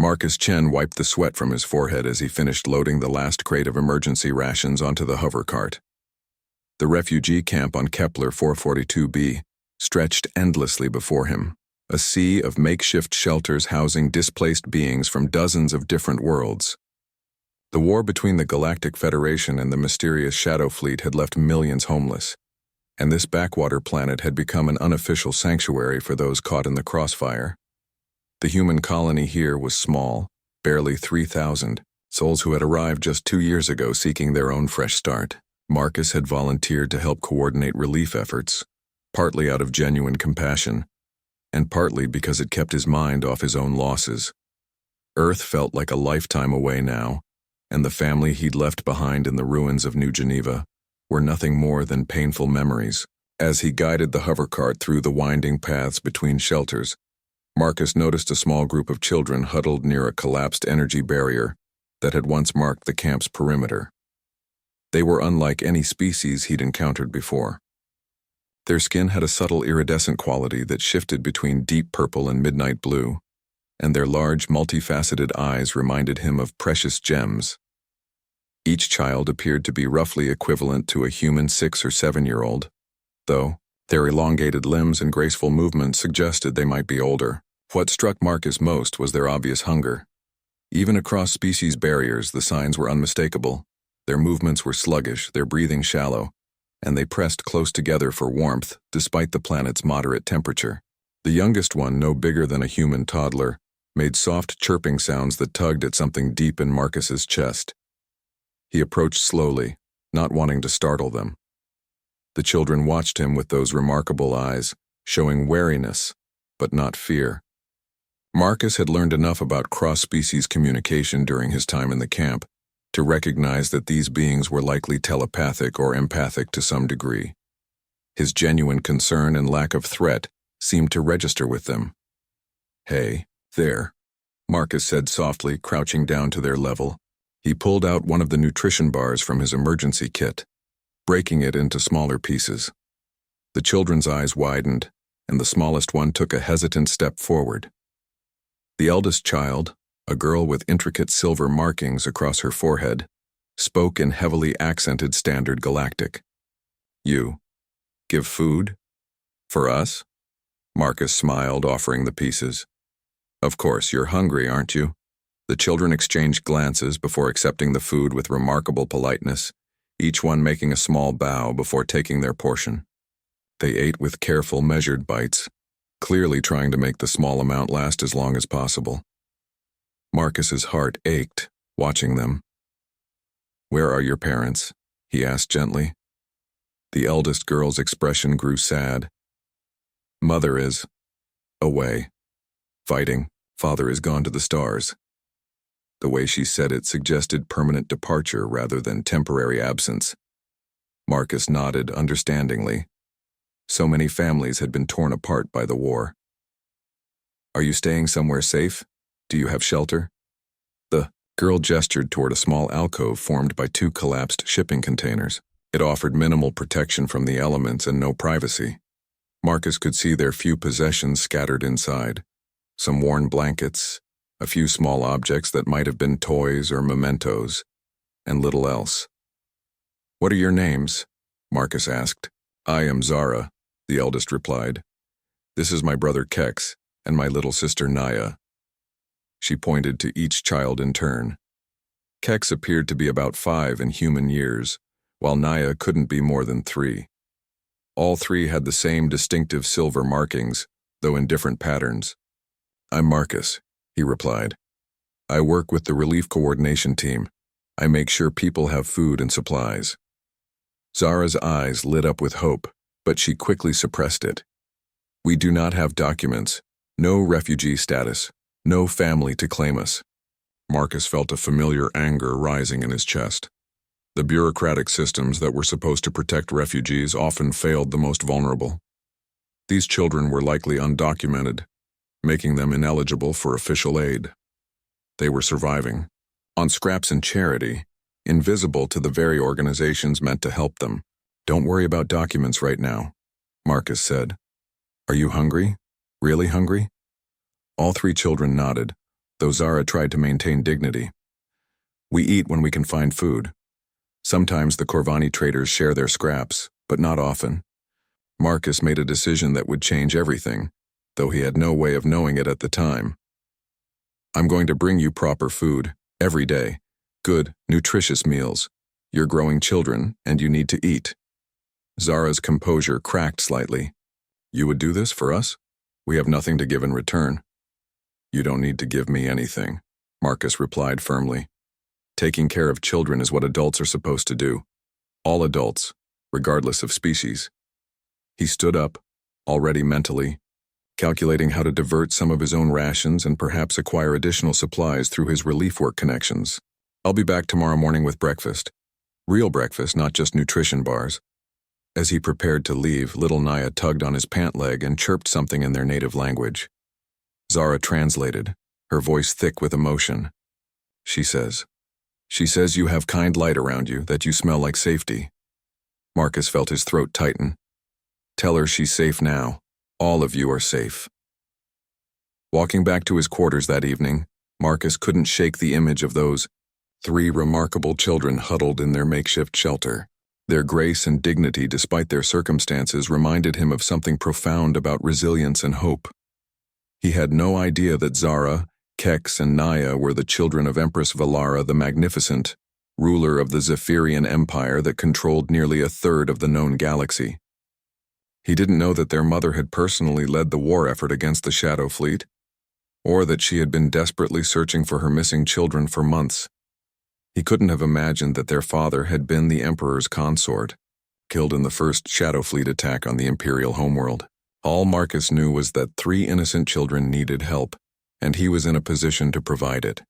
Marcus Chen wiped the sweat from his forehead as he finished loading the last crate of emergency rations onto the hover cart. The refugee camp on Kepler 442b stretched endlessly before him, a sea of makeshift shelters housing displaced beings from dozens of different worlds. The war between the Galactic Federation and the mysterious Shadow Fleet had left millions homeless, and this backwater planet had become an unofficial sanctuary for those caught in the crossfire. The human colony here was small, barely 3,000, souls who had arrived just 2 years ago seeking their own fresh start. Marcus had volunteered to help coordinate relief efforts, partly out of genuine compassion, and partly because it kept his mind off his own losses. Earth felt like a lifetime away now, and the family he'd left behind in the ruins of New Geneva were nothing more than painful memories. As he guided the hovercart through the winding paths between shelters, Marcus noticed a small group of children huddled near a collapsed energy barrier that had once marked the camp's perimeter. They were unlike any species he'd encountered before. Their skin had a subtle iridescent quality that shifted between deep purple and midnight blue, and their large, multifaceted eyes reminded him of precious gems. Each child appeared to be roughly equivalent to a human 6- or 7-year-old, though their elongated limbs and graceful movements suggested they might be older. What struck Marcus most was their obvious hunger. Even across species barriers, the signs were unmistakable. Their movements were sluggish, their breathing shallow, and they pressed close together for warmth despite the planet's moderate temperature. The youngest one, no bigger than a human toddler, made soft chirping sounds that tugged at something deep in Marcus's chest. He approached slowly, not wanting to startle them. The children watched him with those remarkable eyes, showing wariness, but not fear. Marcus had learned enough about cross-species communication during his time in the camp to recognize that these beings were likely telepathic or empathic to some degree. His genuine concern and lack of threat seemed to register with them. "Hey, there," Marcus said softly, crouching down to their level. He pulled out one of the nutrition bars from his emergency kit, breaking it into smaller pieces. The children's eyes widened, and the smallest one took a hesitant step forward. The eldest child, a girl with intricate silver markings across her forehead, spoke in heavily accented Standard Galactic. "You give food? For us?" Marcus smiled, offering the pieces. "Of course, you're hungry, aren't you?" The children exchanged glances before accepting the food with remarkable politeness, each one making a small bow before taking their portion. They ate with careful, measured bites, clearly trying to make the small amount last as long as possible. Marcus's heart ached, watching them. "Where are your parents?" he asked gently. The eldest girl's expression grew sad. "Mother is away, fighting. Father is gone to the stars." The way she said it suggested permanent departure rather than temporary absence. Marcus nodded understandingly. So many families had been torn apart by the war. "Are you staying somewhere safe? Do you have shelter?" The girl gestured toward a small alcove formed by 2 collapsed shipping containers. It offered minimal protection from the elements and no privacy. Marcus could see their few possessions scattered inside. Some worn blankets, a few small objects that might have been toys or mementos, and little else. "What are your names?" Marcus asked. "I am Zara," the eldest replied. "This is my brother Kex, and my little sister Naya." She pointed to each child in turn. Kex appeared to be about 5 in human years, while Naya couldn't be more than 3. All 3 had the same distinctive silver markings, though in different patterns. "I'm Marcus," he replied. "I work with the relief coordination team. I make sure people have food and supplies." Zara's eyes lit up with hope, but she quickly suppressed it. "We do not have documents, no refugee status, no family to claim us." Marcus felt a familiar anger rising in his chest. The bureaucratic systems that were supposed to protect refugees often failed the most vulnerable. These children were likely undocumented, making them ineligible for official aid. They were surviving on scraps and charity, invisible to the very organizations meant to help them. "Don't worry about documents right now," Marcus said. "Are you hungry? Really hungry?" All 3 children nodded, though Zara tried to maintain dignity. We eat when we can find food. Sometimes the Corvani traders share their scraps, but not often. Marcus made a decision that would change everything, though he had no way of knowing it at the time. I'm going to bring you proper food, every day. Good, nutritious meals. You're growing children, and you need to eat. Zara's composure cracked slightly. You would do this for us? We have nothing to give in return. You don't need to give me anything, Marcus replied firmly. Taking care of children is what adults are supposed to do. All adults, regardless of species. He stood up, already mentally, calculating how to divert some of his own rations and perhaps acquire additional supplies through his relief work connections. I'll be back tomorrow morning with breakfast. Real breakfast, not just nutrition bars. As he prepared to leave, little Naya tugged on his pant leg and chirped something in their native language. Zara translated, her voice thick with emotion. She says you have kind light around you, that you smell like safety. Marcus felt his throat tighten. Tell her she's safe now. All of you are safe. Walking back to his quarters that evening, Marcus couldn't shake the image of those 3 remarkable children huddled in their makeshift shelter. Their grace and dignity despite their circumstances reminded him of something profound about resilience and hope. He had no idea that Zara, Kex, and Naya were the children of Empress Valara the Magnificent, ruler of the Zephyrian Empire that controlled nearly 1/3 of the known galaxy. He didn't know that their mother had personally led the war effort against the Shadow Fleet, or that she had been desperately searching for her missing children for months. He couldn't have imagined that their father had been the Emperor's consort, killed in the first Shadow Fleet attack on the Imperial homeworld. All Marcus knew was that 3 innocent children needed help, and he was in a position to provide it.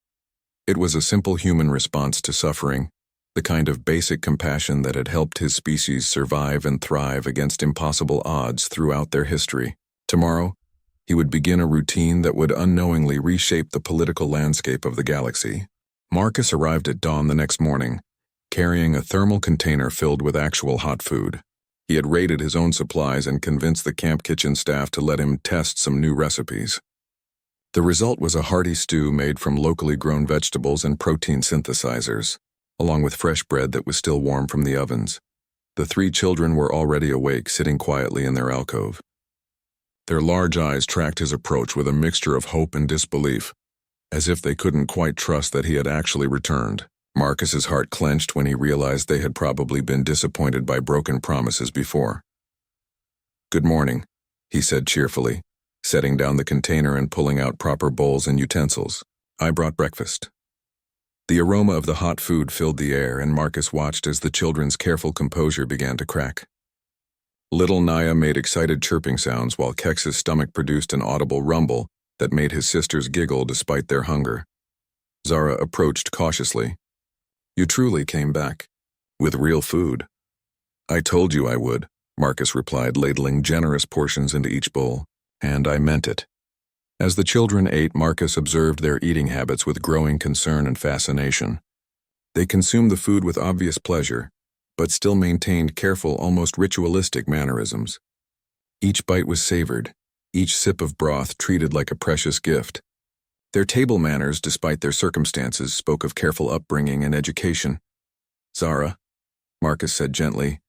It was a simple human response to suffering, the kind of basic compassion that had helped his species survive and thrive against impossible odds throughout their history. Tomorrow, he would begin a routine that would unknowingly reshape the political landscape of the galaxy. Marcus arrived at dawn the next morning, carrying a thermal container filled with actual hot food. He had raided his own supplies and convinced the camp kitchen staff to let him test some new recipes. The result was a hearty stew made from locally grown vegetables and protein synthesizers, along with fresh bread that was still warm from the ovens. The 3 children were already awake, sitting quietly in their alcove. Their large eyes tracked his approach with a mixture of hope and disbelief, as if they couldn't quite trust that he had actually returned. Marcus's heart clenched when he realized they had probably been disappointed by broken promises before. Good morning, he said cheerfully, setting down the container and pulling out proper bowls and utensils. I brought breakfast. The aroma of the hot food filled the air, and Marcus watched as the children's careful composure began to crack. Little Naya made excited chirping sounds while Kex's stomach produced an audible rumble that made his sisters giggle despite their hunger. Zara approached cautiously. You truly came back. With real food. I told you I would, Marcus replied, ladling generous portions into each bowl. And I meant it. As the children ate, Marcus observed their eating habits with growing concern and fascination. They consumed the food with obvious pleasure, but still maintained careful, almost ritualistic mannerisms. Each bite was savored, each sip of broth treated like a precious gift. Their table manners, despite their circumstances, spoke of careful upbringing and education. Zara, Marcus said gently,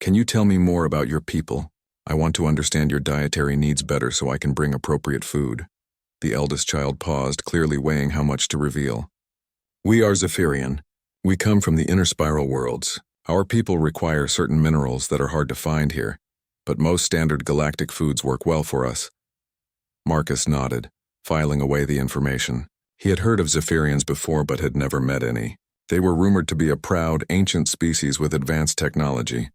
can you tell me more about your people? I want to understand your dietary needs better so I can bring appropriate food. The eldest child paused, clearly weighing how much to reveal. We are Zephyrian. We come from the inner spiral worlds. Our people require certain minerals that are hard to find here, but most standard galactic foods work well for us. Marcus nodded, filing away the information. He had heard of Zephyrians before but had never met any. They were rumored to be a proud, ancient species with advanced technology,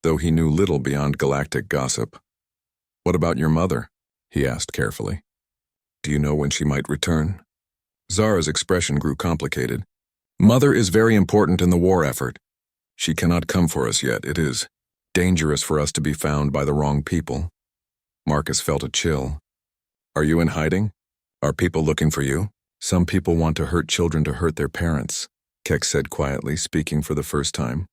though he knew little beyond galactic gossip. What about your mother? He asked carefully. Do you know when she might return? Zara's expression grew complicated. Mother is very important in the war effort. She cannot come for us yet. It is dangerous for us to be found by the wrong people. Marcus felt a chill. Are you in hiding? Are people looking for you? Some people want to hurt children to hurt their parents, Kex said quietly, speaking for the first time.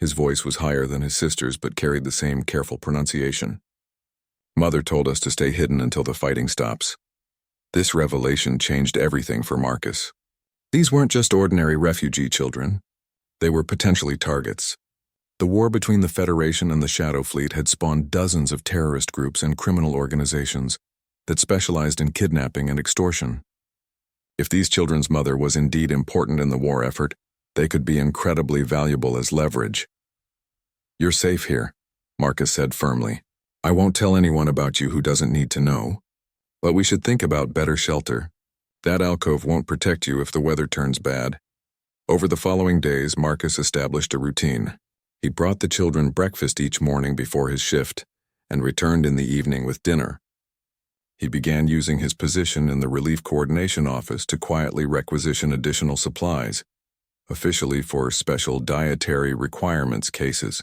His voice was higher than his sister's but carried the same careful pronunciation. Mother told us to stay hidden until the fighting stops. This revelation changed everything for Marcus. These weren't just ordinary refugee children. They were potentially targets. The war between the Federation and the Shadow Fleet had spawned dozens of terrorist groups and criminal organizations that specialized in kidnapping and extortion. If these children's mother was indeed important in the war effort, they could be incredibly valuable as leverage. "You're safe here," Marcus said firmly. "I won't tell anyone about you who doesn't need to know. But we should think about better shelter. That alcove won't protect you if the weather turns bad." Over the following days, Marcus established a routine. He brought the children breakfast each morning before his shift and returned in the evening with dinner. He began using his position in the Relief Coordination Office to quietly requisition additional supplies, officially for special dietary requirements cases.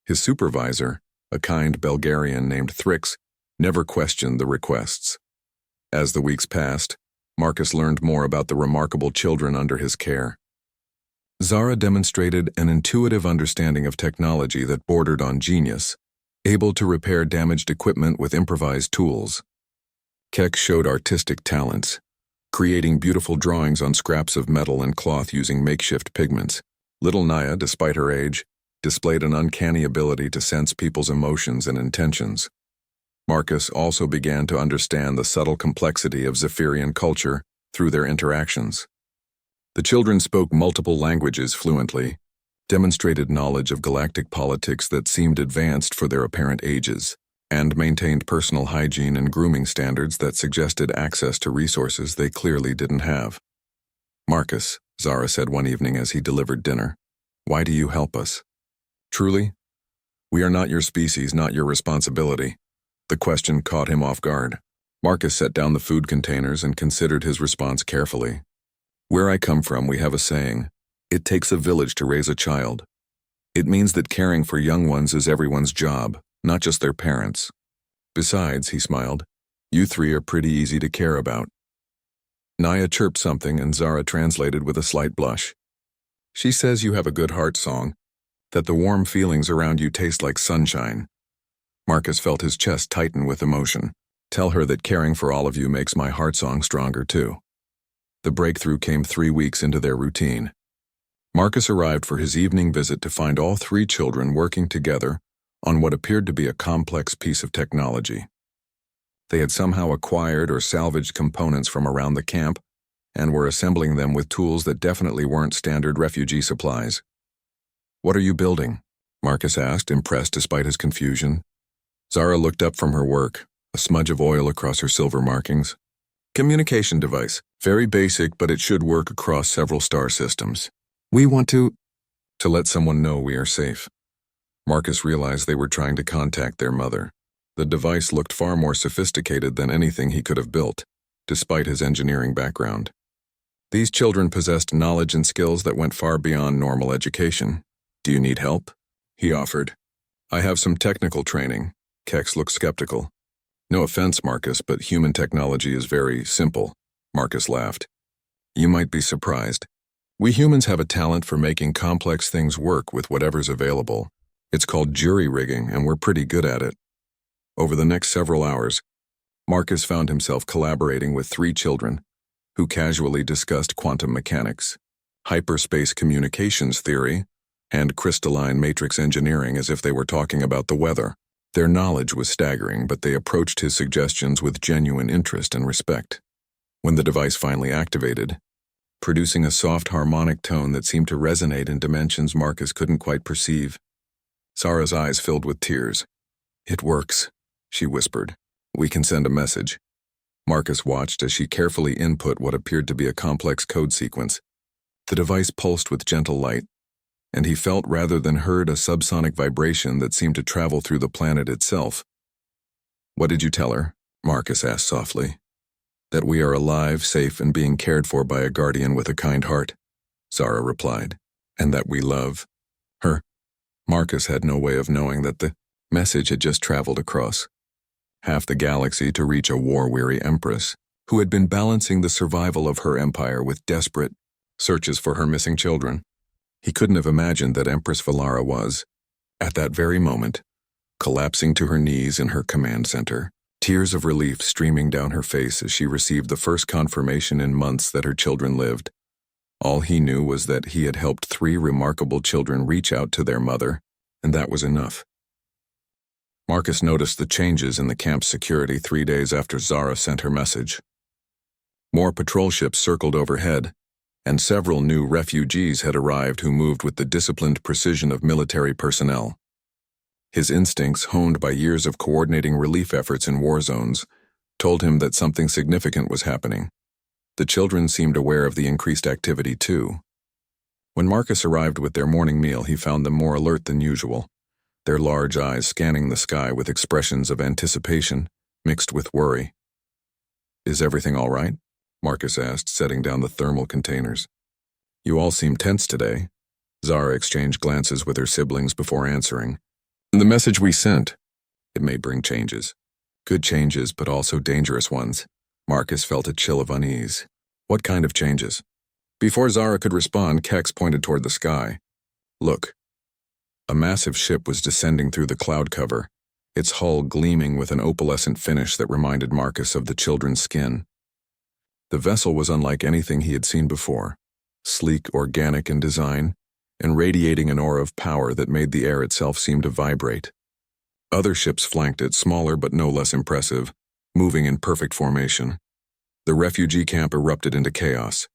His supervisor, a kind Bulgarian named Thrix, never questioned the requests. As the weeks passed, Marcus learned more about the remarkable children under his care. Zara demonstrated an intuitive understanding of technology that bordered on genius, able to repair damaged equipment with improvised tools. Kek showed artistic talents, creating beautiful drawings on scraps of metal and cloth using makeshift pigments. Little Naya, despite her age, displayed an uncanny ability to sense people's emotions and intentions. Marcus also began to understand the subtle complexity of Zephyrian culture through their interactions. The children spoke multiple languages fluently, demonstrated knowledge of galactic politics that seemed advanced for their apparent ages, and maintained personal hygiene and grooming standards that suggested access to resources they clearly didn't have. "Marcus," Zara said one evening as he delivered dinner, "why do you help us?" "Truly? We are not your species, not your responsibility." The question caught him off guard. Marcus set down the food containers and considered his response carefully. "Where I come from, we have a saying, 'It takes a village to raise a child.' It means that caring for young ones is everyone's job, not just their parents. Besides," he smiled, "you three are pretty easy to care about." Naya chirped something and Zara translated with a slight blush. "She says you have a good heart song, that the warm feelings around you taste like sunshine." Marcus felt his chest tighten with emotion. "Tell her that caring for all of you makes my heart song stronger too." The breakthrough came 3 weeks into their routine. Marcus arrived for his evening visit to find all 3 children working together on what appeared to be a complex piece of technology. They had somehow acquired or salvaged components from around the camp and were assembling them with tools that definitely weren't standard refugee supplies. "What are you building?" Marcus asked, impressed despite his confusion. Zara looked up from her work, a smudge of oil across her silver markings. "Communication device. Very basic, but it should work across several star systems. We want to let someone know we are safe." Marcus realized they were trying to contact their mother. The device looked far more sophisticated than anything he could have built, despite his engineering background. These children possessed knowledge and skills that went far beyond normal education. "Do you need help?" he offered. "I have some technical training." Kex looked skeptical. "No offense, Marcus, but human technology is very simple." Marcus laughed. "You might be surprised. We humans have a talent for making complex things work with whatever's available. It's called jury-rigging, and we're pretty good at it." Over the next several hours, Marcus found himself collaborating with 3 children who casually discussed quantum mechanics, hyperspace communications theory, and crystalline matrix engineering as if they were talking about the weather. Their knowledge was staggering, but they approached his suggestions with genuine interest and respect. When the device finally activated, producing a soft harmonic tone that seemed to resonate in dimensions Marcus couldn't quite perceive, Zara's eyes filled with tears. "It works," she whispered. "We can send a message." Marcus watched as she carefully input what appeared to be a complex code sequence. The device pulsed with gentle light, and he felt rather than heard a subsonic vibration that seemed to travel through the planet itself. "What did you tell her?" Marcus asked softly. "That we are alive, safe, and being cared for by a guardian with a kind heart," Zara replied. "And that we love her." Marcus had no way of knowing that the message had just traveled across half the galaxy to reach a war-weary empress who had been balancing the survival of her empire with desperate searches for her missing children. He couldn't have imagined that Empress Valara was, at that very moment, collapsing to her knees in her command center, tears of relief streaming down her face as she received the first confirmation in months that her children lived. All he knew was that he had helped 3 remarkable children reach out to their mother, and that was enough. Marcus noticed the changes in the camp's security 3 days after Zara sent her message. More patrol ships circled overhead, and several new refugees had arrived who moved with the disciplined precision of military personnel. His instincts, honed by years of coordinating relief efforts in war zones, told him that something significant was happening. The children seemed aware of the increased activity too. When Marcus arrived with their morning meal, he found them more alert than usual, their large eyes scanning the sky with expressions of anticipation mixed with worry. "Is everything all right?" Marcus asked, setting down the thermal containers. "You all seem tense today." Zara exchanged glances with her siblings before answering. "The message we sent. It may bring changes. Good changes, but also dangerous ones." Marcus felt a chill of unease. "What kind of changes?" Before Zara could respond, Kex pointed toward the sky. "Look." A massive ship was descending through the cloud cover, its hull gleaming with an opalescent finish that reminded Marcus of the children's skin. The vessel was unlike anything he had seen before, sleek, organic in design, and radiating an aura of power that made the air itself seem to vibrate. Other ships flanked it, smaller but no less impressive, moving in perfect formation. The refugee camp erupted into chaos.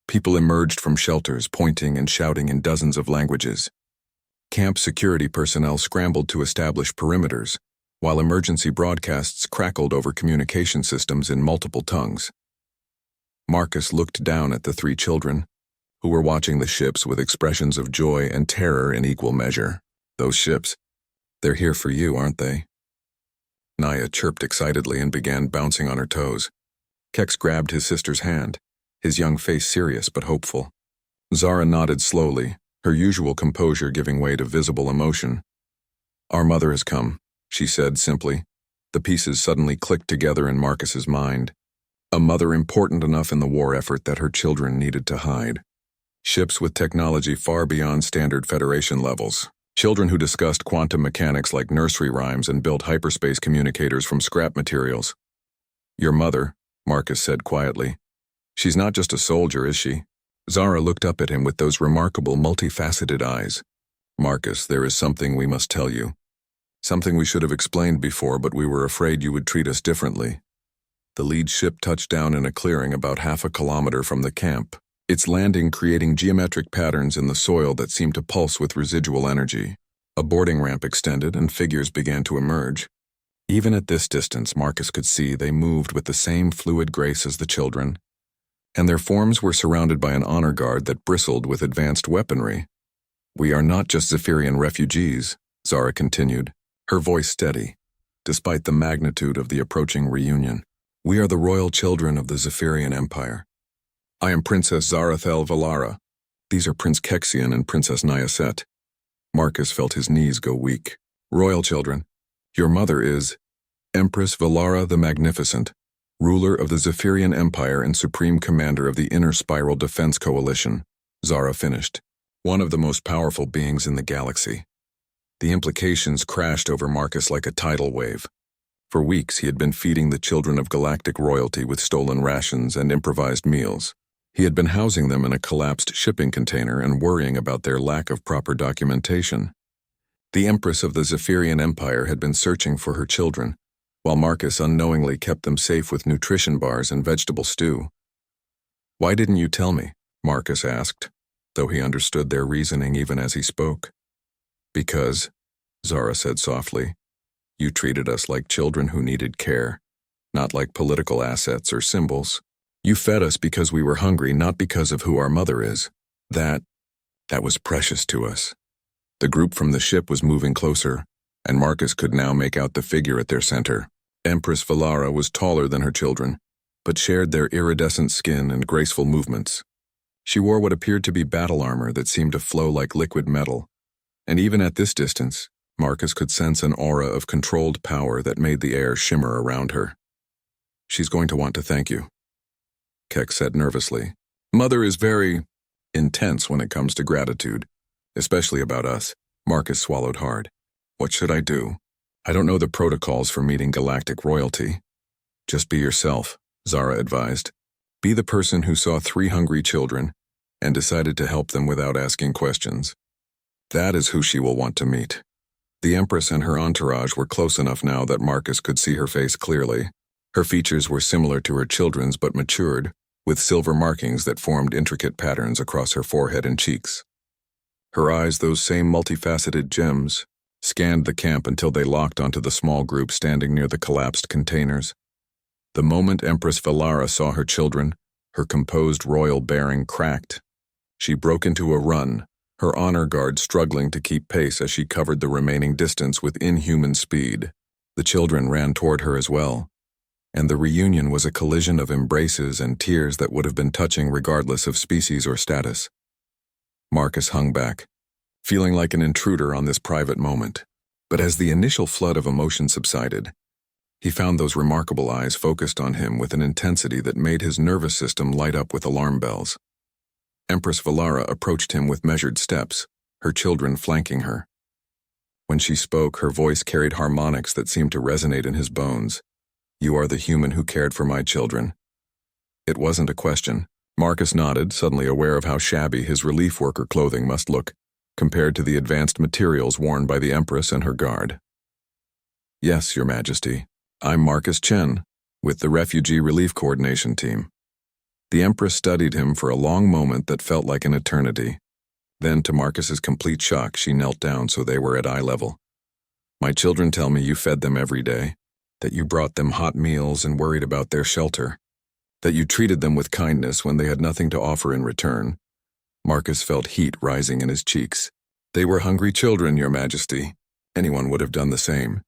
People emerged from shelters, pointing and shouting in dozens of languages. Camp security personnel scrambled to establish perimeters, while emergency broadcasts crackled over communication systems in multiple tongues. Marcus looked down at the 3 children, who were watching the ships with expressions of joy and terror in equal measure. "Those ships, they're here for you, aren't they?" Naya chirped excitedly and began bouncing on her toes. Kex grabbed his sister's hand, his young face serious but hopeful. Zara nodded slowly, her usual composure giving way to visible emotion. "Our mother has come," she said simply. The pieces suddenly clicked together in Marcus's mind. A mother important enough in the war effort that her children needed to hide. Ships with technology far beyond standard Federation levels. Children who discussed quantum mechanics like nursery rhymes and built hyperspace communicators from scrap materials. "Your mother," Marcus said quietly. "She's not just a soldier, is she?" Zara looked up at him with those remarkable multifaceted eyes. "Marcus, there is something we must tell you. Something we should have explained before, but we were afraid you would treat us differently." The lead ship touched down in a clearing about half a kilometer from the camp, its landing creating geometric patterns in the soil that seemed to pulse with residual energy. A boarding ramp extended and figures began to emerge. Even at this distance, Marcus could see they moved with the same fluid grace as the children, and their forms were surrounded by an honor guard that bristled with advanced weaponry. "We are not just Zephyrian refugees," Zara continued, her voice steady, despite the magnitude of the approaching reunion. "We are the royal children of the Zephyrian Empire. I am Princess Zarathel Valara. These are Prince Kexian and Princess Nyaset." Marcus felt his knees go weak. "Royal children, your mother is Empress Valara the Magnificent, ruler of the Zephyrian Empire and supreme commander of the Inner Spiral Defense Coalition," Zara finished. "One of the most powerful beings in the galaxy." The implications crashed over Marcus like a tidal wave. For weeks he had been feeding the children of galactic royalty with stolen rations and improvised meals. He had been housing them in a collapsed shipping container and worrying about their lack of proper documentation. The Empress of the Zephyrian Empire had been searching for her children, while Marcus unknowingly kept them safe with nutrition bars and vegetable stew. "Why didn't you tell me?" Marcus asked, though he understood their reasoning even as he spoke. "Because," Zara said softly, "you treated us like children who needed care, not like political assets or symbols. You fed us because we were hungry, not because of who our mother is. That was precious to us." The group from the ship was moving closer, and Marcus could now make out the figure at their center. Empress Valara was taller than her children, but shared their iridescent skin and graceful movements. She wore what appeared to be battle armor that seemed to flow like liquid metal, and even at this distance, Marcus could sense an aura of controlled power that made the air shimmer around her. "She's going to want to thank you," Keck said nervously. "Mother is very intense when it comes to gratitude, especially about us." Marcus swallowed hard. "What should I do? I don't know the protocols for meeting galactic royalty. Just be yourself, Zara advised. Be the person who saw 3 hungry children and decided to help them without asking questions. That is who she will want to meet. The Empress and her entourage were close enough now that Marcus could see her face clearly. Her features were similar to her children's but matured, with silver markings that formed intricate patterns across her forehead and cheeks. Her eyes, those same multifaceted gems, scanned the camp until they locked onto the small group standing near the collapsed containers. The moment Empress Valara saw her children, her composed royal bearing cracked. She broke into a run, her honor guard struggling to keep pace as she covered the remaining distance with inhuman speed. The children ran toward her as well, and the reunion was a collision of embraces and tears that would have been touching regardless of species or status. Marcus hung back, feeling like an intruder on this private moment. But as the initial flood of emotion subsided, he found those remarkable eyes focused on him with an intensity that made his nervous system light up with alarm bells. Empress Valara approached him with measured steps, her children flanking her. When she spoke, her voice carried harmonics that seemed to resonate in his bones. "You are the human who cared for my children." It wasn't a question. Marcus nodded, suddenly aware of how shabby his relief worker clothing must look, compared to the advanced materials worn by the Empress and her guard. "Yes, Your Majesty. I'm Marcus Chen, with the Refugee Relief Coordination Team." The Empress studied him for a long moment that felt like an eternity. Then, to Marcus's complete shock, she knelt down so they were at eye level. "My children tell me you fed them every day, that you brought them hot meals and worried about their shelter, that you treated them with kindness when they had nothing to offer in return." Marcus felt heat rising in his cheeks. "They were hungry children, Your Majesty. Anyone would have done the same."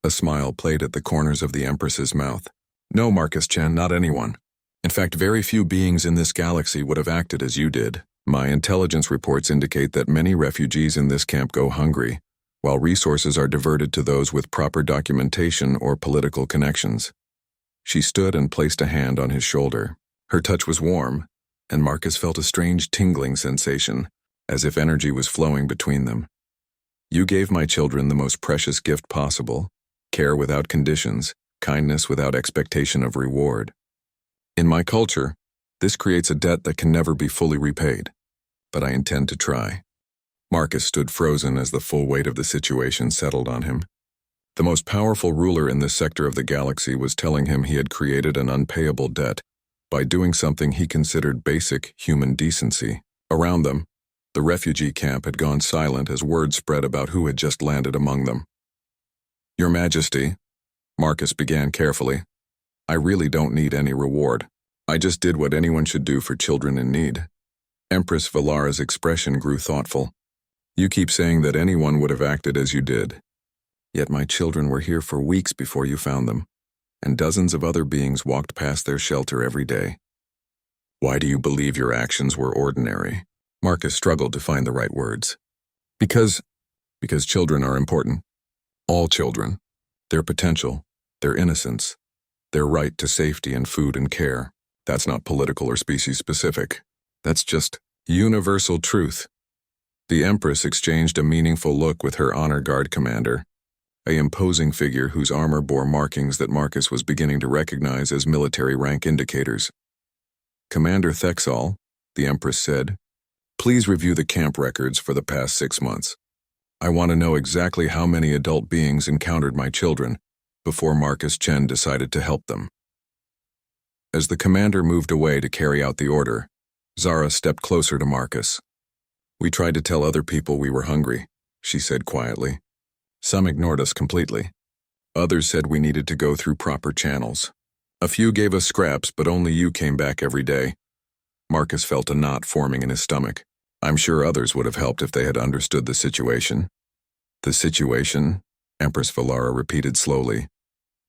A smile played at the corners of the Empress's mouth. "No, Marcus Chen, not anyone. In fact, very few beings in this galaxy would have acted as you did. My intelligence reports indicate that many refugees in this camp go hungry, while resources are diverted to those with proper documentation or political connections." She stood and placed a hand on his shoulder. Her touch was warm, and Marcus felt a strange tingling sensation, as if energy was flowing between them. "You gave my children the most precious gift possible, care without conditions, kindness without expectation of reward. In my culture, this creates a debt that can never be fully repaid, but I intend to try." Marcus stood frozen as the full weight of the situation settled on him. The most powerful ruler in this sector of the galaxy was telling him he had created an unpayable debt by doing something he considered basic human decency. Around them, the refugee camp had gone silent as word spread about who had just landed among them. "Your Majesty," Marcus began carefully, "I really don't need any reward. I just did what anyone should do for children in need." Empress Valara's expression grew thoughtful. "You keep saying that anyone would have acted as you did. Yet my children were here for weeks before you found them, and dozens of other beings walked past their shelter every day. Why do you believe your actions were ordinary?" Marcus struggled to find the right words. Because children are important. All children. Their potential, their innocence, their right to safety and food and care. That's not political or species-specific. That's just universal truth." The Empress exchanged a meaningful look with her honor guard commander, an imposing figure whose armor bore markings that Marcus was beginning to recognize as military rank indicators. "Commander Thexal," the Empress said, "please review the camp records for the past 6 months. I want to know exactly how many adult beings encountered my children before Marcus Chen decided to help them." As the commander moved away to carry out the order, Zara stepped closer to Marcus. "We tried to tell other people we were hungry," she said quietly. "Some ignored us completely. Others said we needed to go through proper channels. A few gave us scraps, but only you came back every day." Marcus felt a knot forming in his stomach. I'm sure others would have helped if they had understood the situation. "The situation," Empress Valara repeated slowly,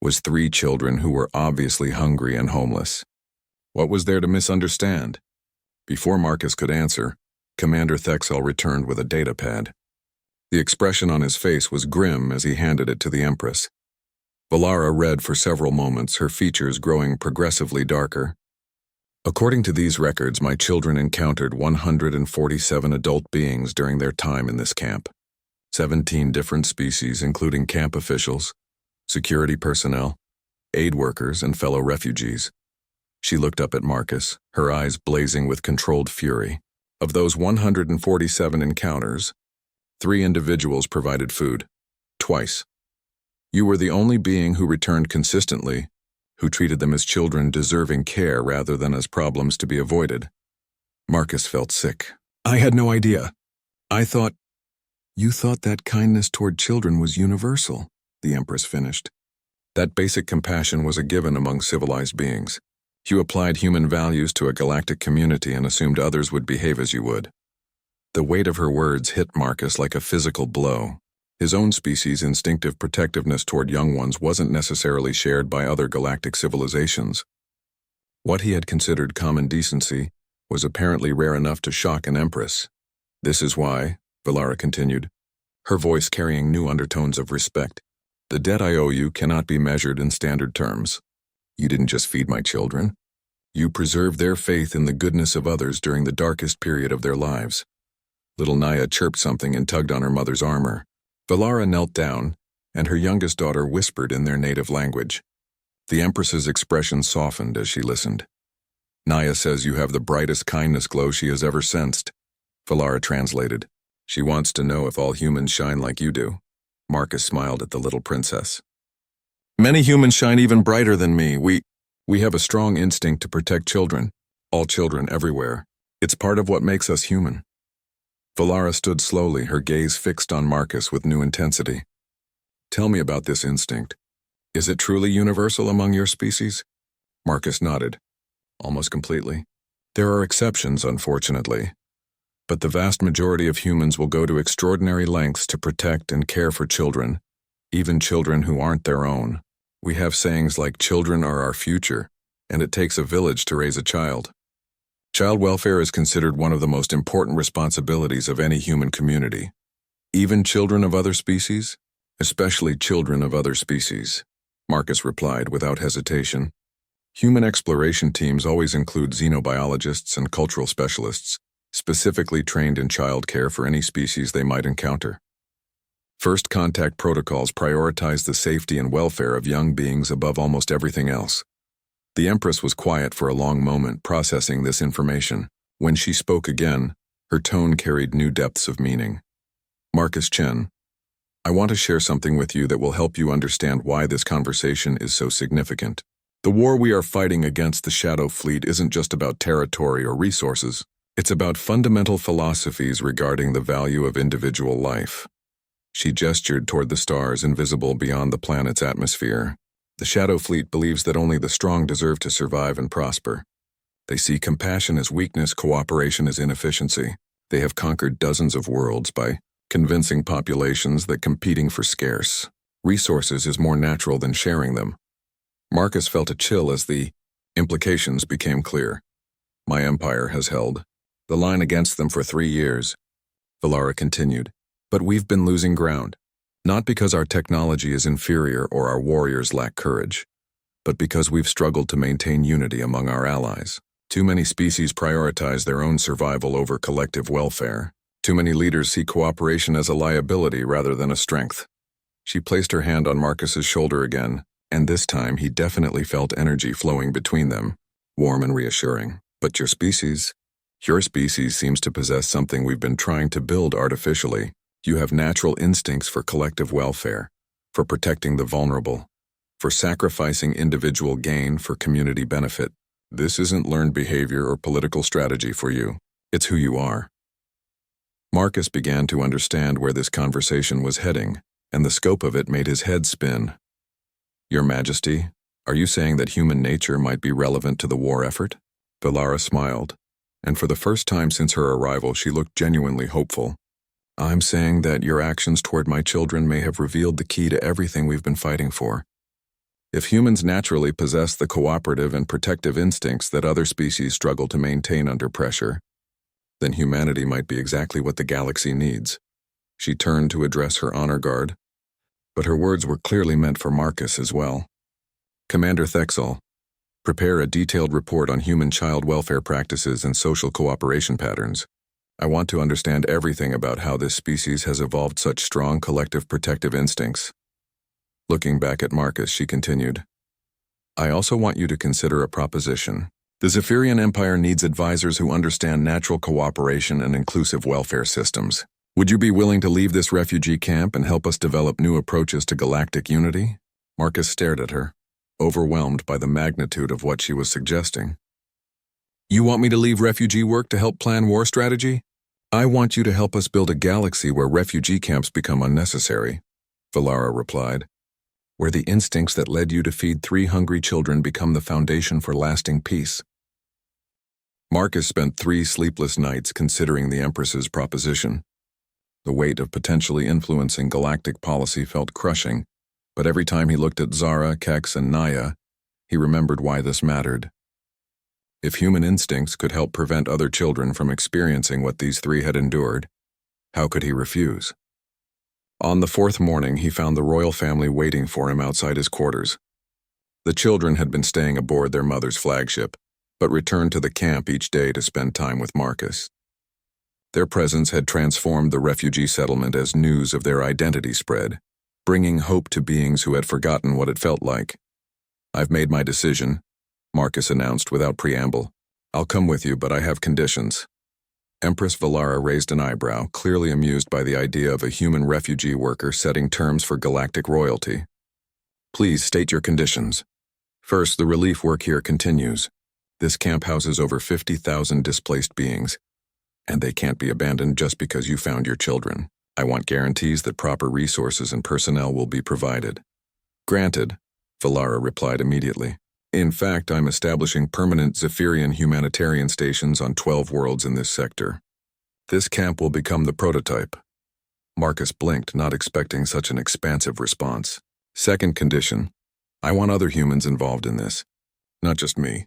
"was 3 children who were obviously hungry and homeless. What was there to misunderstand?" Before Marcus could answer, Commander Thexel returned with a data pad. The expression on his face was grim as he handed it to the Empress. Valara read for several moments, her features growing progressively darker. "According to these records, my children encountered 147 adult beings during their time in this camp. 17 different species, including camp officials, security personnel, aid workers, and fellow refugees. She looked up at Marcus, her eyes blazing with controlled fury. Of those 147 encounters, 3 individuals provided food. Twice. You were the only being who returned consistently, who treated them as children deserving care rather than as problems to be avoided. Marcus felt sick. I had no idea. You thought that kindness toward children was universal, the Empress finished. That basic compassion was a given among civilized beings. You applied human values to a galactic community and assumed others would behave as you would. The weight of her words hit Marcus like a physical blow. His own species' instinctive protectiveness toward young ones wasn't necessarily shared by other galactic civilizations. What he had considered common decency was apparently rare enough to shock an Empress. This is why, Valara continued, her voice carrying new undertones of respect, the debt I owe you cannot be measured in standard terms. You didn't just feed my children. You preserved their faith in the goodness of others during the darkest period of their lives. Little Naya chirped something and tugged on her mother's armor. Valara knelt down, and her youngest daughter whispered in their native language. The Empress's expression softened as she listened. Naya says you have the brightest kindness glow she has ever sensed. Valara translated. She wants to know if all humans shine like you do. Marcus smiled at the little princess. Many humans shine even brighter than me. We have a strong instinct to protect children, all children everywhere. It's part of what makes us human. Valara stood slowly, her gaze fixed on Marcus with new intensity. Tell me about this instinct. Is it truly universal among your species? Marcus nodded, almost completely. There are exceptions, unfortunately. But the vast majority of humans will go to extraordinary lengths to protect and care for children, even children who aren't their own. We have sayings like children are our future, and it takes a village to raise a child. Child welfare is considered one of the most important responsibilities of any human community. Even children of other species? Especially children of other species, Marcus replied without hesitation. Human exploration teams always include xenobiologists and cultural specialists, specifically trained in child care for any species they might encounter. First contact protocols prioritize the safety and welfare of young beings above almost everything else. The Empress was quiet for a long moment, processing this information. When she spoke again, her tone carried new depths of meaning. Marcus Chen, I want to share something with you that will help you understand why this conversation is so significant. The war we are fighting against the Shadow Fleet isn't just about territory or resources. It's about fundamental philosophies regarding the value of individual life. She gestured toward the stars invisible beyond the planet's atmosphere. The Shadow Fleet believes that only the strong deserve to survive and prosper. They see compassion as weakness, cooperation as inefficiency. They have conquered dozens of worlds by convincing populations that competing for scarce resources is more natural than sharing them. Marcus felt a chill as the implications became clear. My empire has held the line against them for 3 years. Valara continued. But we've been losing ground, not because our technology is inferior or our warriors lack courage, but because we've struggled to maintain unity among our allies. Too many species prioritize their own survival over collective welfare. Too many leaders see cooperation as a liability rather than a strength. She placed her hand on Marcus's shoulder again, and this time he definitely felt energy flowing between them, warm and reassuring. But your species seems to possess something we've been trying to build artificially. You have natural instincts for collective welfare, for protecting the vulnerable, for sacrificing individual gain for community benefit. This isn't learned behavior or political strategy for you. It's who you are. Marcus began to understand where this conversation was heading, and the scope of it made his head spin. Your Majesty, are you saying that human nature might be relevant to the war effort? Valara smiled, and for the first time since her arrival she looked genuinely hopeful. I'm saying that your actions toward my children may have revealed the key to everything we've been fighting for. If humans naturally possess the cooperative and protective instincts that other species struggle to maintain under pressure, then humanity might be exactly what the galaxy needs. She turned to address her honor guard, but her words were clearly meant for Marcus as well. Commander Thexel, prepare a detailed report on human child welfare practices and social cooperation patterns. I want to understand everything about how this species has evolved such strong collective protective instincts. Looking back at Marcus, she continued, I also want you to consider a proposition. The Zephyrian Empire needs advisors who understand natural cooperation and inclusive welfare systems. Would you be willing to leave this refugee camp and help us develop new approaches to galactic unity? Marcus stared at her, overwhelmed by the magnitude of what she was suggesting. You want me to leave refugee work to help plan war strategy? I want you to help us build a galaxy where refugee camps become unnecessary, Valara replied, where the instincts that led you to feed 3 hungry children become the foundation for lasting peace. Marcus spent 3 sleepless nights considering the Empress's proposition. The weight of potentially influencing galactic policy felt crushing, but every time he looked at Zara, Kex, and Naya, he remembered why this mattered. If human instincts could help prevent other children from experiencing what these 3 had endured, how could he refuse? On the 4th morning, he found the royal family waiting for him outside his quarters. The children had been staying aboard their mother's flagship, but returned to the camp each day to spend time with Marcus. Their presence had transformed the refugee settlement as news of their identity spread, bringing hope to beings who had forgotten what it felt like. I've made my decision, Marcus announced without preamble. I'll come with you, but I have conditions. Empress Valara raised an eyebrow, clearly amused by the idea of a human refugee worker setting terms for galactic royalty. Please state your conditions. First, the relief work here continues. This camp houses over 50,000 displaced beings, and they can't be abandoned just because you found your children. I want guarantees that proper resources and personnel will be provided. Granted, Valara replied immediately. In fact, I'm establishing permanent Zephyrian humanitarian stations on 12 worlds in this sector. This camp will become the prototype. Marcus blinked, not expecting such an expansive response. Second condition, I want other humans involved in this, not just me.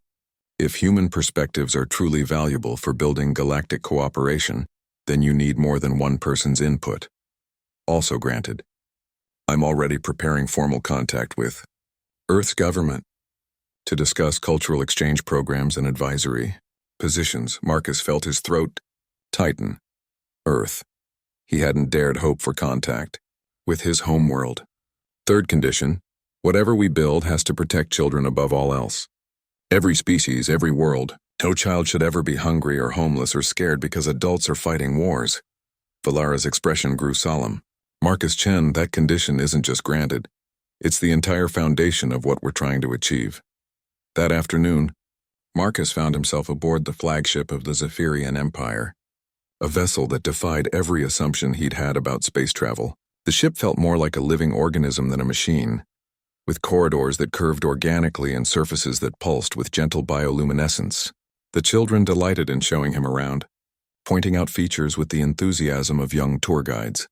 If human perspectives are truly valuable for building galactic cooperation, then you need more than one person's input. Also granted, I'm already preparing formal contact with Earth's government to discuss cultural exchange programs and advisory positions. Marcus felt his throat tighten. Earth. He hadn't dared hope for contact with his homeworld. Third condition, whatever we build has to protect children above all else. Every species, every world, no child should ever be hungry or homeless or scared because adults are fighting wars. Valara's expression grew solemn. Marcus Chen, that condition isn't just granted. It's the entire foundation of what we're trying to achieve. That afternoon, Marcus found himself aboard the flagship of the Zephyrian Empire, a vessel that defied every assumption he'd had about space travel. The ship felt more like a living organism than a machine, with corridors that curved organically and surfaces that pulsed with gentle bioluminescence. The children delighted in showing him around, pointing out features with the enthusiasm of young tour guides.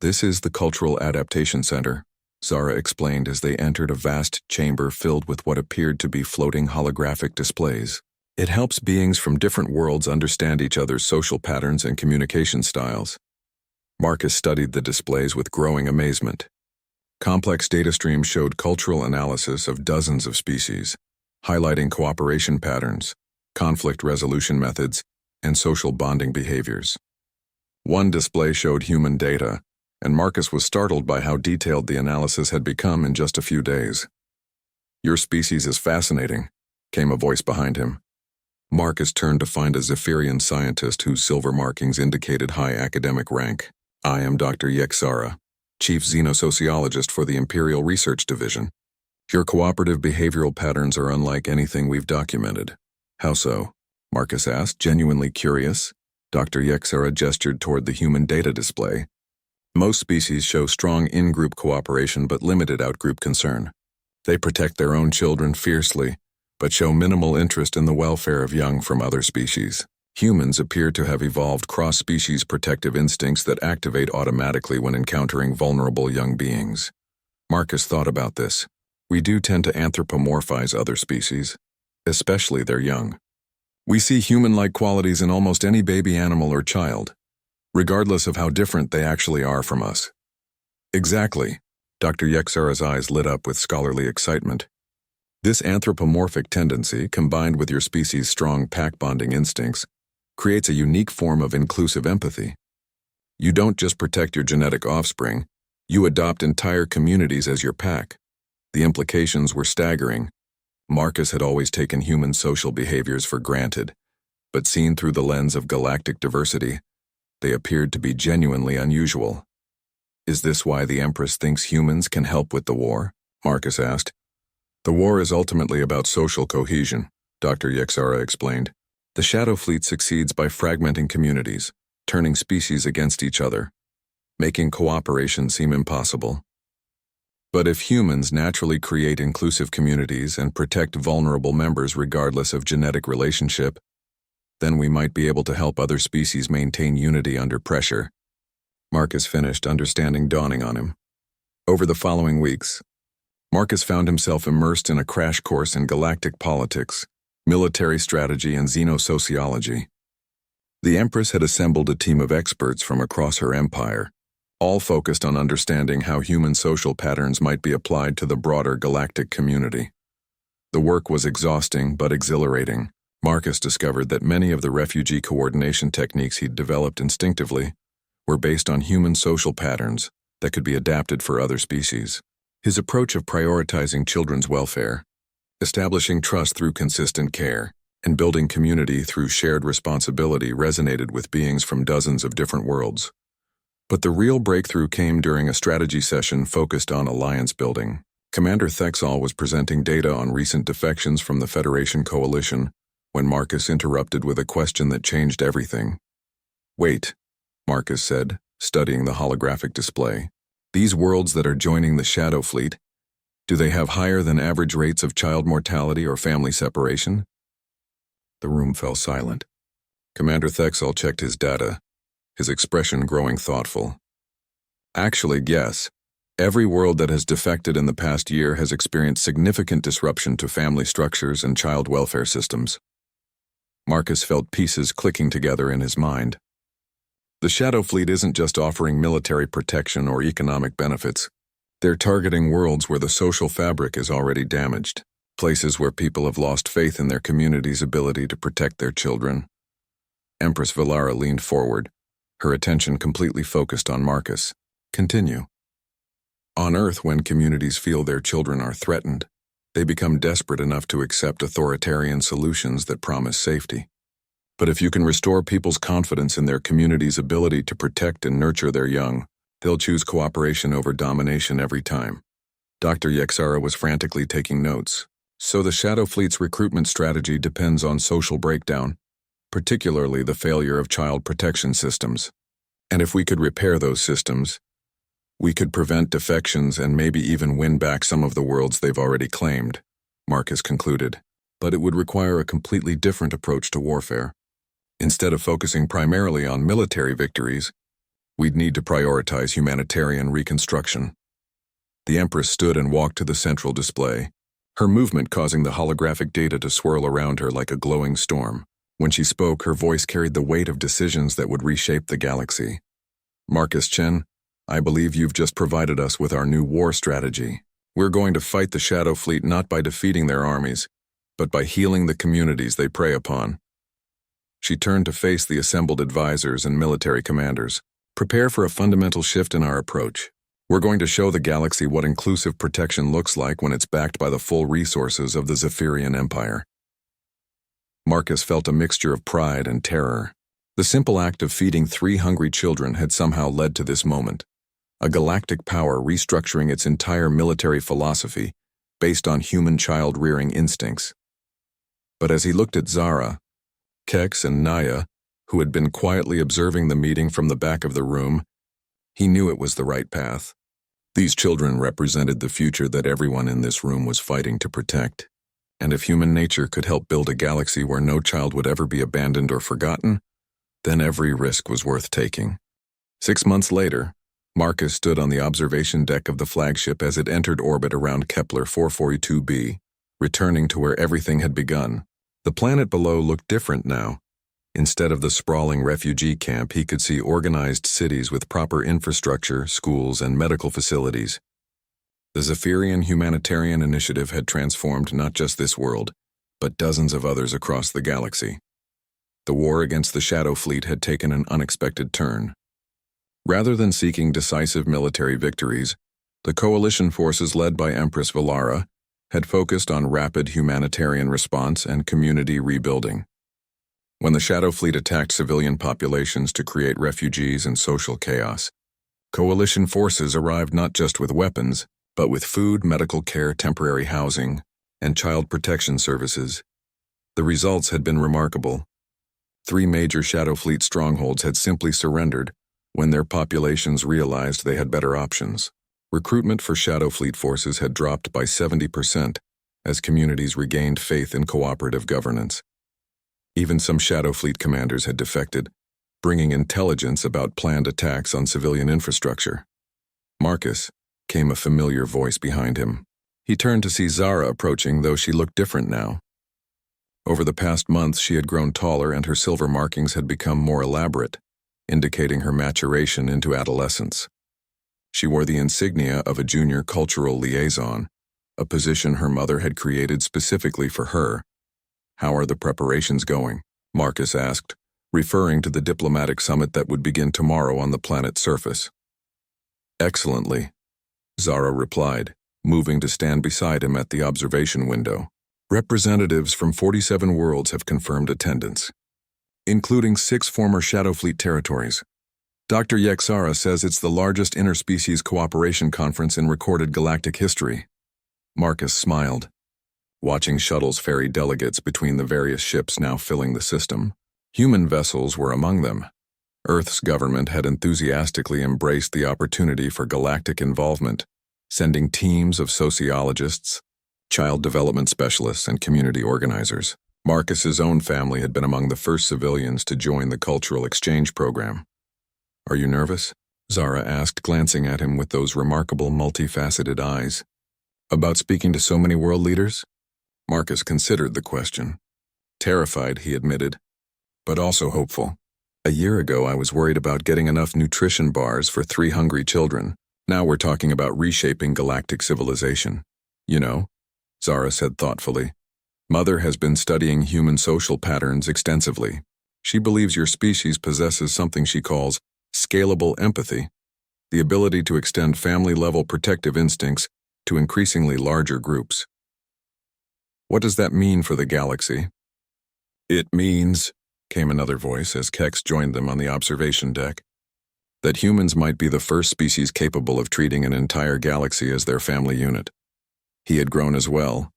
This is the Cultural Adaptation Center, Zara explained as they entered a vast chamber filled with what appeared to be floating holographic displays. It helps beings from different worlds understand each other's social patterns and communication styles. Marcus studied the displays with growing amazement. Complex data streams showed cultural analysis of dozens of species, highlighting cooperation patterns, conflict resolution methods, and social bonding behaviors. One display showed human data, and Marcus was startled by how detailed the analysis had become in just a few days. Your species is fascinating, came a voice behind him. Marcus turned to find a Zephyrian scientist whose silver markings indicated high academic rank. I am Dr. Yexara, Chief Xenosociologist for the Imperial Research Division. Your cooperative behavioral patterns are unlike anything we've documented. How so? Marcus asked, genuinely curious. Dr. Yexara gestured toward the human data display. Most species show strong in-group cooperation but limited out-group concern. They protect their own children fiercely, but show minimal interest in the welfare of young from other species. Humans appear to have evolved cross-species protective instincts that activate automatically when encountering vulnerable young beings. Marcus thought about this. We do tend to anthropomorphize other species, especially their young. We see human-like qualities in almost any baby animal or child, regardless of how different they actually are from us. Exactly. Dr. Yexara's eyes lit up with scholarly excitement. This anthropomorphic tendency, combined with your species' strong pack-bonding instincts, creates a unique form of inclusive empathy. You don't just protect your genetic offspring, you adopt entire communities as your pack. The implications were staggering. Marcus had always taken human social behaviors for granted, but seen through the lens of galactic diversity, they appeared to be genuinely unusual. Is this why the Empress thinks humans can help with the war? Marcus asked. The war is ultimately about social cohesion, Dr. Yexara explained. The Shadow Fleet succeeds by fragmenting communities, turning species against each other, making cooperation seem impossible. But if humans naturally create inclusive communities and protect vulnerable members regardless of genetic relationship, then we might be able to help other species maintain unity under pressure. Marcus finished, understanding dawning on him. Over the following weeks, Marcus found himself immersed in a crash course in galactic politics, military strategy, and xenosociology. The Empress had assembled a team of experts from across her empire, all focused on understanding how human social patterns might be applied to the broader galactic community. The work was exhausting but exhilarating. Marcus discovered that many of the refugee coordination techniques he'd developed instinctively were based on human social patterns that could be adapted for other species. His approach of prioritizing children's welfare, establishing trust through consistent care, and building community through shared responsibility resonated with beings from dozens of different worlds. But the real breakthrough came during a strategy session focused on alliance building. Commander Thexal was presenting data on recent defections from the Federation coalition when Marcus interrupted with a question that changed everything. Wait, Marcus said, studying the holographic display. These worlds that are joining the Shadow Fleet, do they have higher than average rates of child mortality or family separation? The room fell silent. Commander Thexal checked his data, his expression growing thoughtful. Actually, yes. Every world that has defected in the past year has experienced significant disruption to family structures and child welfare systems. Marcus felt pieces clicking together in his mind. The Shadow Fleet isn't just offering military protection or economic benefits. They're targeting worlds where the social fabric is already damaged, places where people have lost faith in their community's ability to protect their children. Empress Valara leaned forward, her attention completely focused on Marcus. Continue. On Earth, when communities feel their children are threatened, they become desperate enough to accept authoritarian solutions that promise safety. But if you can restore people's confidence in their community's ability to protect and nurture their young, they'll choose cooperation over domination every time. Dr. Yexara was frantically taking notes. So the Shadow Fleet's recruitment strategy depends on social breakdown, particularly the failure of child protection systems. And if we could repair those systems, we could prevent defections and maybe even win back some of the worlds they've already claimed, Marcus concluded. But it would require a completely different approach to warfare. Instead of focusing primarily on military victories, we'd need to prioritize humanitarian reconstruction. The Empress stood and walked to the central display, her movement causing the holographic data to swirl around her like a glowing storm. When she spoke, her voice carried the weight of decisions that would reshape the galaxy. Marcus Chen, I believe you've just provided us with our new war strategy. We're going to fight the Shadow Fleet not by defeating their armies, but by healing the communities they prey upon. She turned to face the assembled advisors and military commanders. Prepare for a fundamental shift in our approach. We're going to show the galaxy what inclusive protection looks like when it's backed by the full resources of the Zephyrian Empire. Marcus felt a mixture of pride and terror. The simple act of feeding 3 hungry children had somehow led to this moment, a galactic power restructuring its entire military philosophy based on human child-rearing instincts. But as he looked at Zara, Kex, and Naya, who had been quietly observing the meeting from the back of the room, he knew it was the right path. These children represented the future that everyone in this room was fighting to protect. And if human nature could help build a galaxy where no child would ever be abandoned or forgotten, then every risk was worth taking. 6 months later, Marcus stood on the observation deck of the flagship as it entered orbit around Kepler 442b, returning to where everything had begun. The planet below looked different now. Instead of the sprawling refugee camp, he could see organized cities with proper infrastructure, schools, and medical facilities. The Zephyrian Humanitarian Initiative had transformed not just this world, but dozens of others across the galaxy. The war against the Shadow Fleet had taken an unexpected turn. Rather than seeking decisive military victories, the coalition forces led by Empress Valara had focused on rapid humanitarian response and community rebuilding. When the Shadow Fleet attacked civilian populations to create refugees and social chaos, coalition forces arrived not just with weapons, but with food, medical care, temporary housing, and child protection services. The results had been remarkable. 3 major Shadow Fleet strongholds had simply surrendered when their populations realized they had better options. Recruitment for Shadow Fleet forces had dropped by 70% as communities regained faith in cooperative governance. Even some Shadow Fleet commanders had defected, bringing intelligence about planned attacks on civilian infrastructure. Marcus, came a familiar voice behind him. He turned to see Zara approaching, though she looked different now. Over the past months, she had grown taller and her silver markings had become more elaborate, indicating her maturation into adolescence. She wore the insignia of a junior cultural liaison, a position her mother had created specifically for her. "How are the preparations going?" Marcus asked, referring to the diplomatic summit that would begin tomorrow on the planet's surface. "Excellently," Zara replied, moving to stand beside him at the observation window. "Representatives from 47 worlds have confirmed attendance, including 6 former Shadow Fleet territories. Dr. Yexara says it's the largest interspecies cooperation conference in recorded galactic history." Marcus smiled, watching shuttles ferry delegates between the various ships now filling the system. Human vessels were among them. Earth's government had enthusiastically embraced the opportunity for galactic involvement, sending teams of sociologists, child development specialists, and community organizers. Marcus's own family had been among the first civilians to join the cultural exchange program. "Are you nervous?" Zara asked, glancing at him with those remarkable multifaceted eyes. "About speaking to so many world leaders?" Marcus considered the question. "Terrified," he admitted, "but also hopeful. A year ago, I was worried about getting enough nutrition bars for 3 hungry children. Now we're talking about reshaping galactic civilization. You know," Zara said thoughtfully, "Mother has been studying human social patterns extensively. She believes your species possesses something she calls scalable empathy, the ability to extend family-level protective instincts to increasingly larger groups." "What does that mean for the galaxy?" "It means," came another voice as Kex joined them on the observation deck, "that humans might be the first species capable of treating an entire galaxy as their family unit." He had grown as well.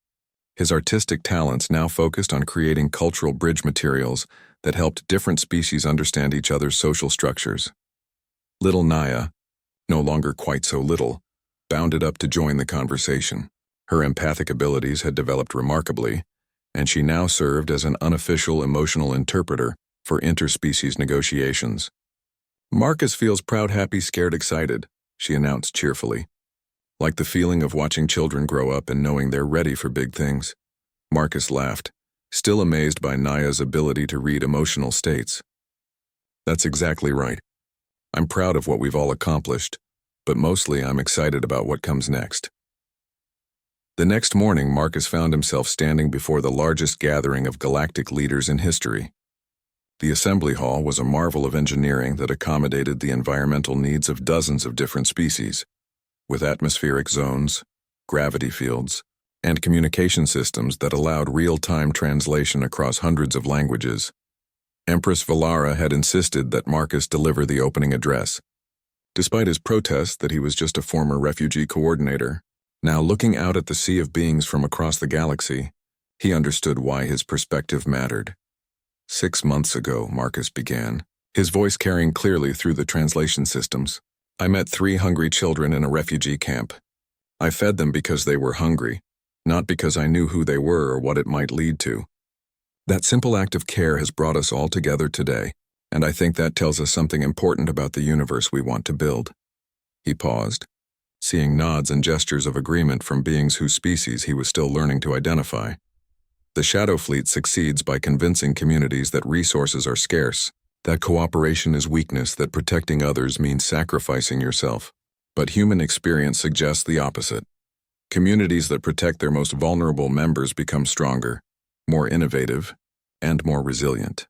His artistic talents now focused on creating cultural bridge materials that helped different species understand each other's social structures. Little Naya, no longer quite so little, bounded up to join the conversation. Her empathic abilities had developed remarkably, and she now served as an unofficial emotional interpreter for interspecies negotiations. "Marcus feels proud, happy, scared, excited," she announced cheerfully. "Like the feeling of watching children grow up and knowing they're ready for big things." Marcus laughed, still amazed by Naya's ability to read emotional states. "That's exactly right. I'm proud of what we've all accomplished, but mostly I'm excited about what comes next." The next morning, Marcus found himself standing before the largest gathering of galactic leaders in history. The assembly hall was a marvel of engineering that accommodated the environmental needs of dozens of different species, with atmospheric zones, gravity fields, and communication systems that allowed real-time translation across hundreds of languages. Empress Valara had insisted that Marcus deliver the opening address, despite his protest that he was just a former refugee coordinator. Now, looking out at the sea of beings from across the galaxy, he understood why his perspective mattered. 6 months ago, Marcus began, his voice carrying clearly through the translation systems. "I met 3 hungry children in a refugee camp. I fed them because they were hungry, not because I knew who they were or what it might lead to. That simple act of care has brought us all together today, and I think that tells us something important about the universe we want to build." He paused, seeing nods and gestures of agreement from beings whose species he was still learning to identify. The Shadow Fleet succeeds by convincing communities that resources are scarce, that cooperation is weakness, that protecting others means sacrificing yourself. But human experience suggests the opposite. Communities that protect their most vulnerable members become stronger, more innovative, and more resilient.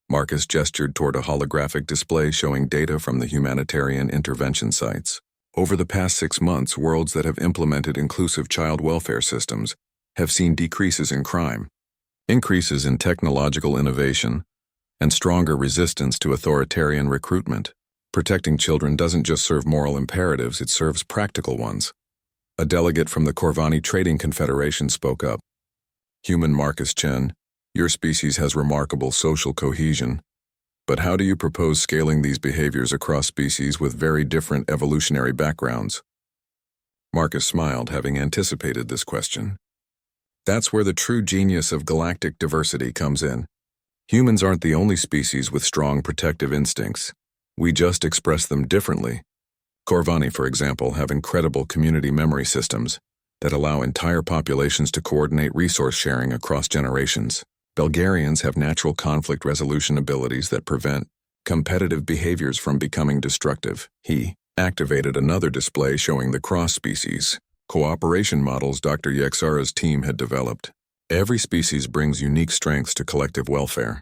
Marcus gestured toward a holographic display showing data from the humanitarian intervention sites. Over the past 6 months, worlds that have implemented inclusive child welfare systems have seen decreases in crime, increases in technological innovation, and stronger resistance to authoritarian recruitment. Protecting children doesn't just serve moral imperatives, it serves practical ones. A delegate from the Corvani Trading Confederation spoke up. Human Marcus Chen, your species has remarkable social cohesion, but how do you propose scaling these behaviors across species with very different evolutionary backgrounds? Marcus smiled, having anticipated this question. That's where the true genius of galactic diversity comes in. Humans aren't the only species with strong protective instincts. We just express them differently. Corvani, for example, have incredible community memory systems that allow entire populations to coordinate resource sharing across generations. Bulgarians have natural conflict resolution abilities that prevent competitive behaviors from becoming destructive. He activated another display showing the cross-species cooperation models Dr. Yexara's team had developed. Every species brings unique strengths to collective welfare.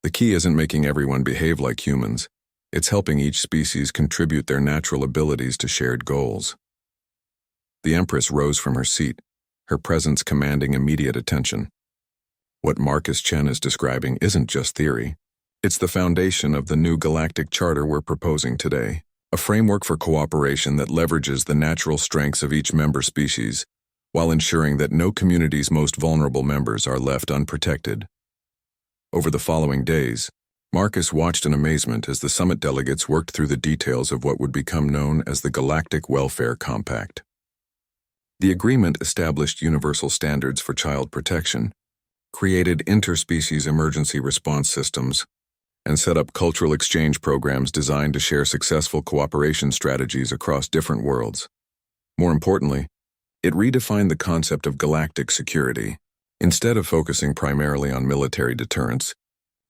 The key isn't making everyone behave like humans. It's helping each species contribute their natural abilities to shared goals. The Empress rose from her seat, her presence commanding immediate attention. What Marcus Chen is describing isn't just theory. It's the foundation of the new galactic charter we're proposing today, a framework for cooperation that leverages the natural strengths of each member species, while ensuring that no community's most vulnerable members are left unprotected. Over the following days, Marcus watched in amazement as the summit delegates worked through the details of what would become known as the Galactic Welfare Compact. The agreement established universal standards for child protection, created interspecies emergency response systems, and set up cultural exchange programs designed to share successful cooperation strategies across different worlds. More importantly, it redefined the concept of galactic security. Instead of focusing primarily on military deterrence,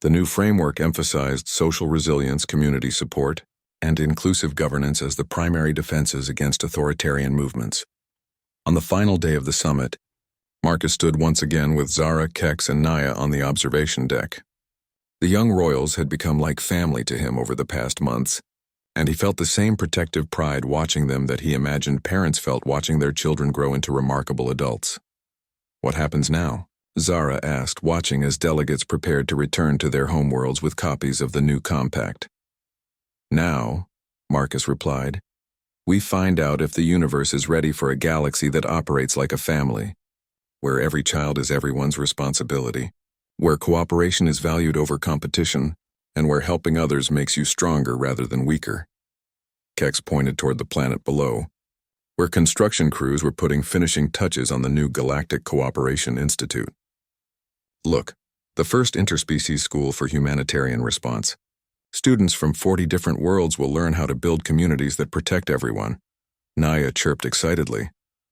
the new framework emphasized social resilience, community support, and inclusive governance as the primary defenses against authoritarian movements. On the final day of the summit, Marcus stood once again with Zara, Kex, and Naya on the observation deck. The young royals had become like family to him over the past months, and he felt the same protective pride watching them that he imagined parents felt watching their children grow into remarkable adults. What happens now? Zara asked, watching as delegates prepared to return to their homeworlds with copies of the new compact. Now, Marcus replied, we find out if the universe is ready for a galaxy that operates like a family, where every child is everyone's responsibility, where cooperation is valued over competition, and where helping others makes you stronger rather than weaker. Kex pointed toward the planet below, where construction crews were putting finishing touches on the new Galactic Cooperation Institute. Look, the first interspecies school for humanitarian response. Students from 40 different worlds will learn how to build communities that protect everyone. Naya chirped excitedly,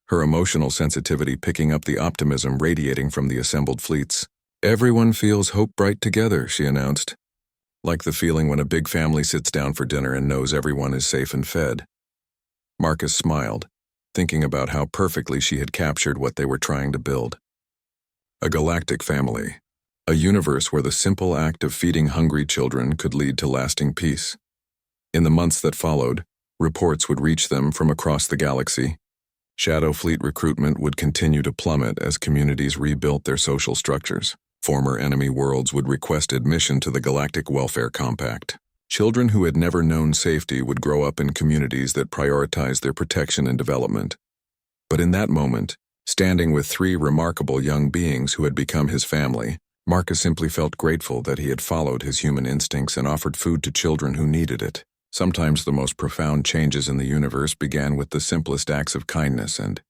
her emotional sensitivity picking up the optimism radiating from the assembled fleets. Everyone feels hope bright together, she announced, like the feeling when a big family sits down for dinner and knows everyone is safe and fed. Marcus smiled, thinking about how perfectly she had captured what they were trying to build. A galactic family, a universe where the simple act of feeding hungry children could lead to lasting peace. In the months that followed, reports would reach them from across the galaxy. Shadow Fleet recruitment would continue to plummet as communities rebuilt their social structures. Former enemy worlds would request admission to the Galactic Welfare Compact. Children who had never known safety would grow up in communities that prioritized their protection and development. But in that moment, standing with 3 remarkable young beings who had become his family, Marcus simply felt grateful that he had followed his human instincts and offered food to children who needed it. Sometimes the most profound changes in the universe began with the simplest acts of kindness, and